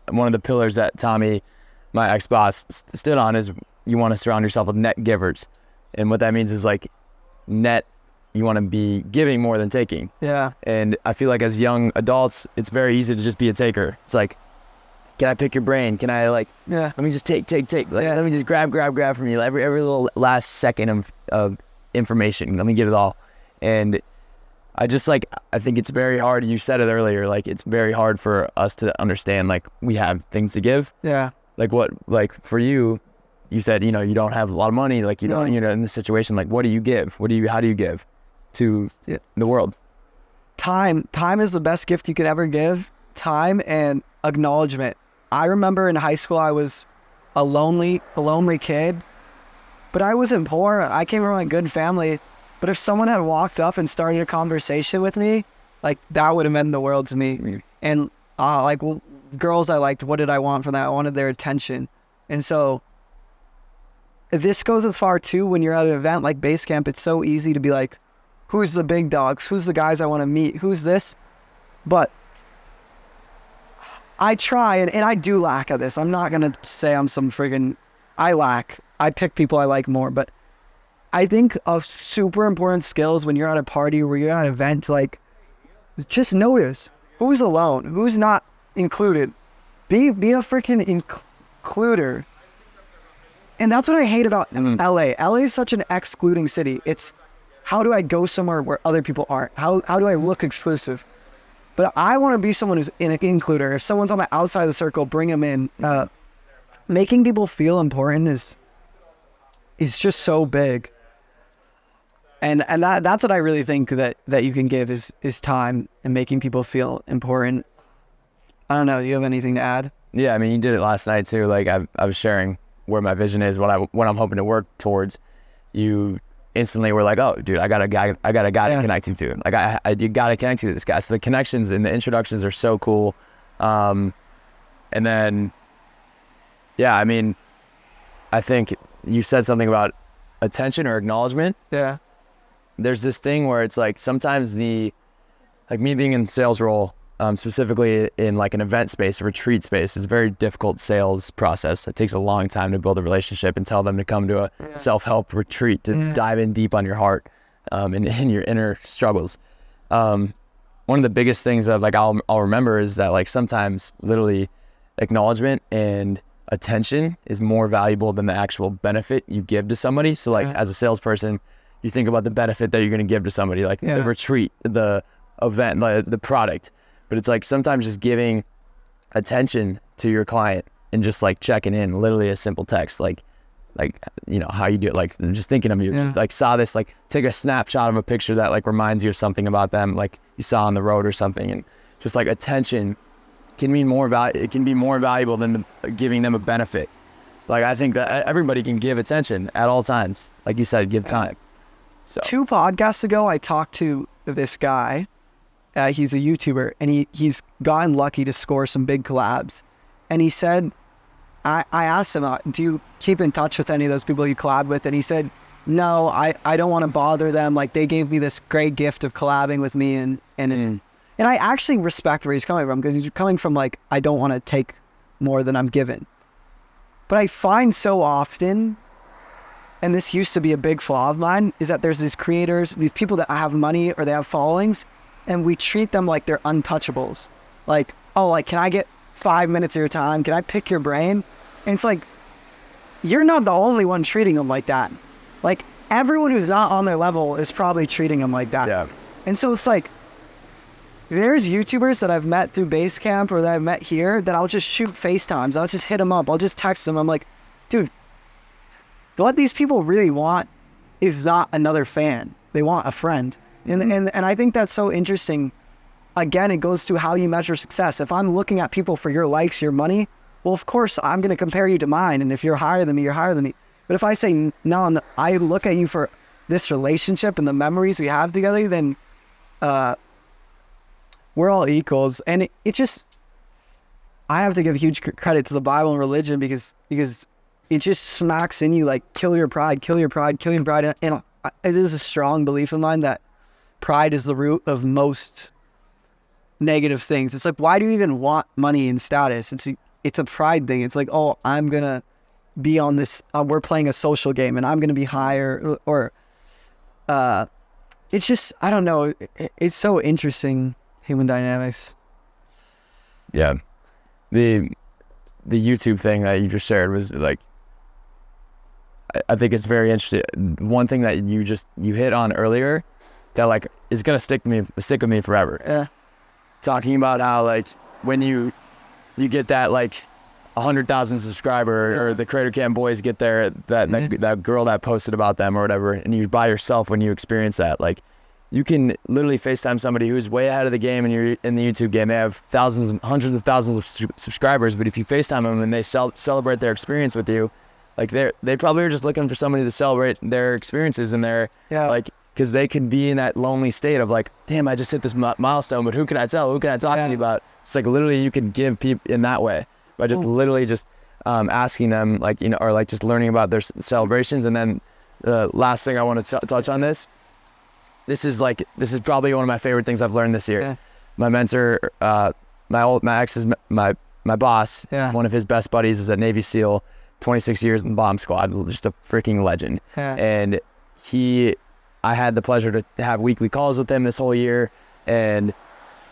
one of the pillars that Tommy, my ex-boss, stood on is you want to surround yourself with net givers. And what that means is like net, you want to be giving more than taking. Yeah. And I feel like as young adults, it's very easy to just be a taker. It's like, can I pick your brain? Can I let me just take. Like, let me just grab from you. Every little last second of information. Let me get it all. And I think it's very hard. You said it earlier, like it's very hard for us to understand, like we have things to give. Yeah. Like for you, you said, you don't have a lot of money, like you don't, in this situation, like what do you give? How do you give to the world? Time is the best gift you could ever give. Time and acknowledgement. I remember in high school, I was a lonely kid, but I wasn't poor. I came from a good family. But if someone had walked up and started a conversation with me, like that would have meant the world to me. And girls I liked, what did I want from that? I wanted their attention. And so this goes as far too when you're at an event like Basecamp. It's so easy to be like, who's the big dogs? Who's the guys I want to meet? Who's this? But I try, and I do lack at this. I'm not going to say I'm some friggin'... I pick people I like more, but I think of super important skills when you're at a party or you're at an event, like, just notice who's alone, who's not included. Be a freaking includer. And that's what I hate about LA. LA is such an excluding city. It's, how do I go somewhere where other people aren't? How do I look exclusive? But I want to be someone who's an includer. If someone's on the outside of the circle, bring them in. Making people feel important is just so big. And that's what I really think that you can give is time and making people feel important. I don't know. Do you have anything to add? Yeah, I mean, you did it last night too. Like I was sharing where my vision is, what I'm hoping to work towards. You instantly were like, oh, dude, I got a guy to connect you to. Like you got to connect you to this guy. So the connections and the introductions are so cool. And then, yeah, I mean, I think you said something about attention or acknowledgement. Yeah. There's this thing where it's like sometimes me being in the sales role, specifically in like an event space, a retreat space, is a very difficult sales process. It takes a long time to build a relationship and tell them to come to a self-help retreat to dive in deep on your heart, and your inner struggles. One of the biggest things that like I'll remember is that like sometimes literally acknowledgement and attention is more valuable than the actual benefit you give to somebody. So like as a salesperson, you think about the benefit that you're going to give to somebody, like the retreat, the event, the product. But it's like sometimes just giving attention to your client and just like checking in, literally a simple text, like how you do it, like just thinking of you, just like saw this, like take a snapshot of a picture that like reminds you of something about them, like you saw on the road or something. And just like attention can mean it can be more valuable than giving them a benefit. Like I think that everybody can give attention at all times. Like you said, give time. So 2 podcasts ago, I talked to this guy. He's a YouTuber, and he's gotten lucky to score some big collabs. And he said, I asked him, do you keep in touch with any of those people you collab with? And he said, no, I don't want to bother them. Like they gave me this great gift of collabing with me, and I actually respect where he's coming from, because he's coming from like, I don't want to take more than I'm given. But I find so often, and this used to be a big flaw of mine, is that there's these creators, these people that have money or they have followings, and we treat them like they're untouchables. Like, oh, like, can I get 5 minutes of your time? Can I pick your brain? And it's like, you're not the only one treating them like that. Like, everyone who's not on their level is probably treating them like that. Yeah. And so it's like, there's YouTubers that I've met through Basecamp or that I've met here that I'll just shoot FaceTimes. I'll just hit them up. I'll just text them. I'm like, dude, what these people really want is not another fan. They want a friend. And I think that's so interesting. Again, it goes to how you measure success. If I'm looking at people for your likes, your money, well, of course, I'm going to compare you to mine. And if you're higher than me, you're higher than me. But if I say, no, I look at you for this relationship and the memories we have together, then we're all equals. And it just, I have to give huge credit to the Bible and religion because it just smacks in you like, kill your pride, kill your pride, kill your pride. And it is a strong belief of mine that pride is the root of most negative things. It's like, why do you even want money and status? it's a pride thing. It's like, oh, I'm gonna be on this. We're playing a social game, and I'm gonna be higher, or it's just, I don't know. It's so interesting, human dynamics. Yeah. The YouTube thing that you just shared was like, I think it's very interesting. One thing that you hit on earlier that like is gonna stick with me forever. Yeah. Talking about how like when you get that like 100,000 subscriber, or the Creator Camp boys get there, that girl that posted about them or whatever, and you by yourself when you experience that, like you can literally FaceTime somebody who's way ahead of the game, and you're in the YouTube game. They have hundreds of thousands of subscribers, but if you FaceTime them and they celebrate their experience with you, like they probably are just looking for somebody to celebrate their experiences, and they're like, because they could be in that lonely state of like, damn, I just hit this milestone, but who can I tell? Who can I talk to you about? It's like literally you can give people in that way by just literally just asking them, like, you know, or like just learning about their celebrations. And then the last thing I want to touch on this is probably one of my favorite things I've learned this year. Yeah. My mentor, my ex is my boss. Yeah. One of his best buddies is a Navy SEAL, 26 years in the bomb squad, just a freaking legend. Yeah. And I had the pleasure to have weekly calls with him this whole year, and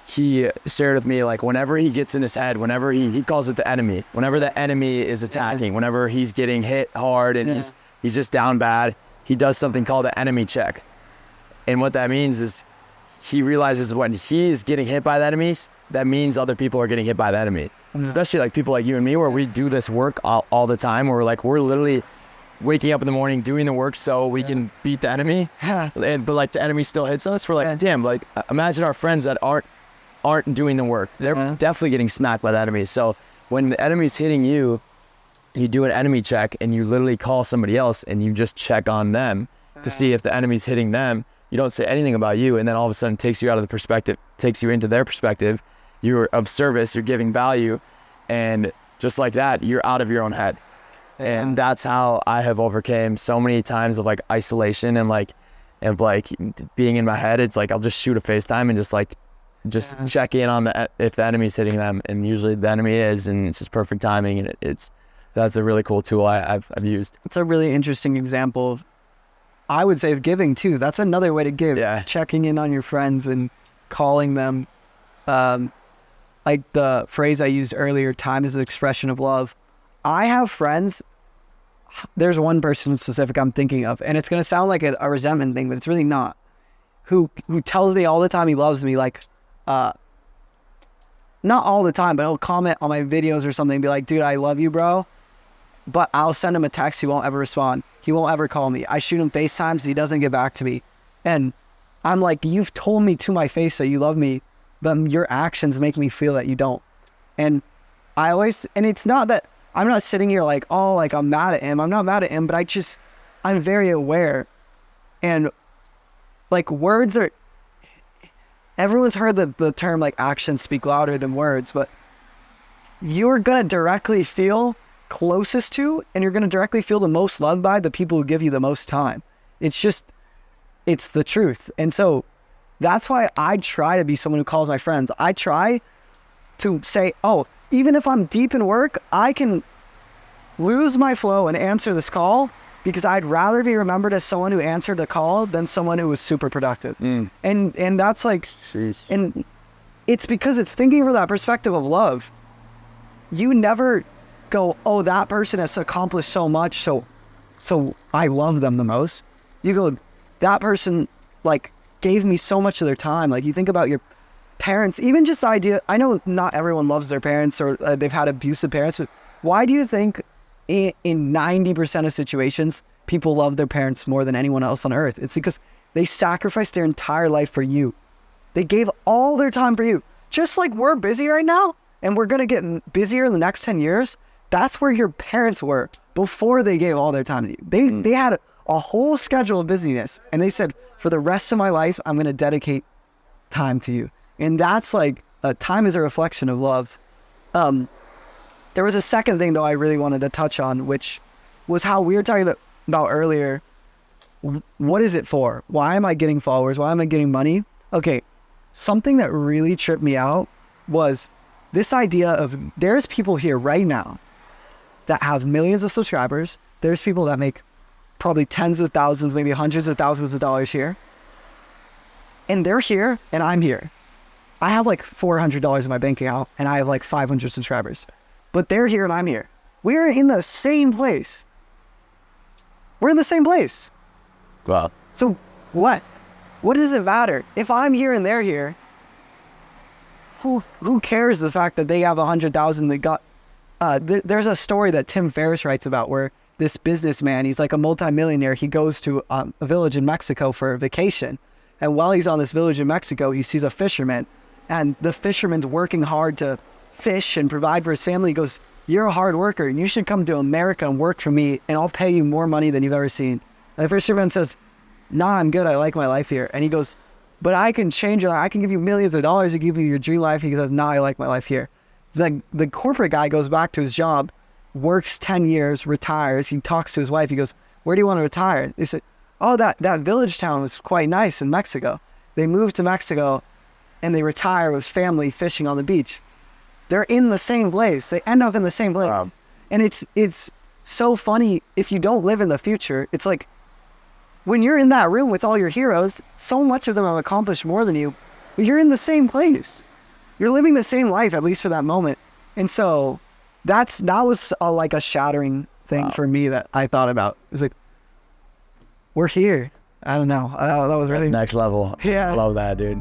he shared with me, like, whenever he gets in his head, whenever he calls it the enemy, whenever the enemy is attacking, whenever he's getting hit hard and he's just down bad, he does something called an enemy check. And what that means is he realizes when he's getting hit by the enemy, that means other people are getting hit by the enemy. Especially like people like you and me, where we do this work all the time, where we're literally waking up in the morning doing the work so we can beat the enemy. But like the enemy still hits us. We're like, damn, like imagine our friends that aren't doing the work. They're definitely getting smacked by the enemy. So when the enemy's hitting you, you do an enemy check, and you literally call somebody else and you just check on them to see if the enemy's hitting them. You don't say anything about you, and then all of a sudden takes you out of the perspective, takes you into their perspective. You're of service, you're giving value, and just like that, you're out of your own head. And that's how I have overcame so many times of like isolation and like being in my head. It's like I'll just shoot a FaceTime and just check in on if the enemy's hitting them, and usually the enemy is, and it's just perfect timing. And that's a really cool tool I've used. It's a really interesting example, I would say, of giving too. That's another way to give. Checking in on your friends and calling them. Like the phrase I used earlier, time is an expression of love. I have friends, there's one person in specific I'm thinking of, and it's going to sound like a resentment thing, but it's really not, who tells me all the time he loves me, like, not all the time, but he'll comment on my videos or something and be like, dude, I love you, bro, but I'll send him a text, he won't ever respond, he won't ever call me, I shoot him FaceTimes, he doesn't get back to me, and I'm like, you've told me to my face that you love me, but your actions make me feel that you don't. And it's not that I'm not sitting here like, oh, like I'm mad at him. I'm not mad at him, but I'm very aware. And like everyone's heard the term like actions speak louder than words, but you're going to directly feel closest to, and you're going to directly feel the most loved by the people who give you the most time. It's the truth. And so that's why I try to be someone who calls my friends. I try to say, oh, even if I'm deep in work, I can lose my flow and answer this call, because I'd rather be remembered as someone who answered a call than someone who was super productive. And that's like, and it's because it's thinking from that perspective of love. You never go, oh, that person has accomplished so much, so I love them the most. You go, that person like gave me so much of their time. Like you think about your parents, even just the idea, I know not everyone loves their parents, or they've had abusive parents, but why do you think in 90% of situations people love their parents more than anyone else on earth? It's because they sacrificed their entire life for you. They gave all their time for you. Just like we're busy right now, and we're going to get busier in the next 10 years, that's where your parents were before they gave all their time to you. They had a whole schedule of busyness, and they said, for the rest of my life, I'm going to dedicate time to you. And that's like, time is a reflection of love. There was a second thing, though, I really wanted to touch on, which was how we were talking about earlier. What is it for? Why am I getting followers? Why am I getting money? Okay, something that really tripped me out was this idea of there's people here right now that have millions of subscribers. There's people that make probably tens of thousands, maybe hundreds of thousands of dollars here. And they're here and I'm here. I have like $400 in my bank account and I have like 500 subscribers. But they're here and I'm here. We're in the same place. We're in the same place. Wow. So what? What does it matter? If I'm here and they're here, who cares the fact that they have 100,000 they got? There's a story that Tim Ferriss writes about where this businessman, he's like a multimillionaire. He goes to a village in Mexico for a vacation. And while he's on this village in Mexico, he sees a fisherman. And the fisherman's working hard to fish and provide for his family. He goes, "You're a hard worker. You should come to America and work for me, and I'll pay you more money than you've ever seen." And the fisherman says, "Nah, I'm good. I like my life here." And he goes, "But I can change your life. I can give you millions of dollars to give you your dream life." He says, "Nah, I like my life here." The corporate guy goes back to his job, works 10 years, retires. He talks to his wife. He goes, "Where do you want to retire?" They said, "Oh, that village town was quite nice in Mexico." They move to Mexico and they retire with family fishing on the beach. They're in the same place. They end up in the same place. Wow. And it's so funny if you don't live in the future. It's like when you're in that room with all your heroes, so much of them have accomplished more than you, but you're in the same place. You're living the same life, at least for that moment. And so that was like a shattering thing for me that I thought about. It was like, we're here. I don't know. That was really That's next level. Yeah. I love that, dude.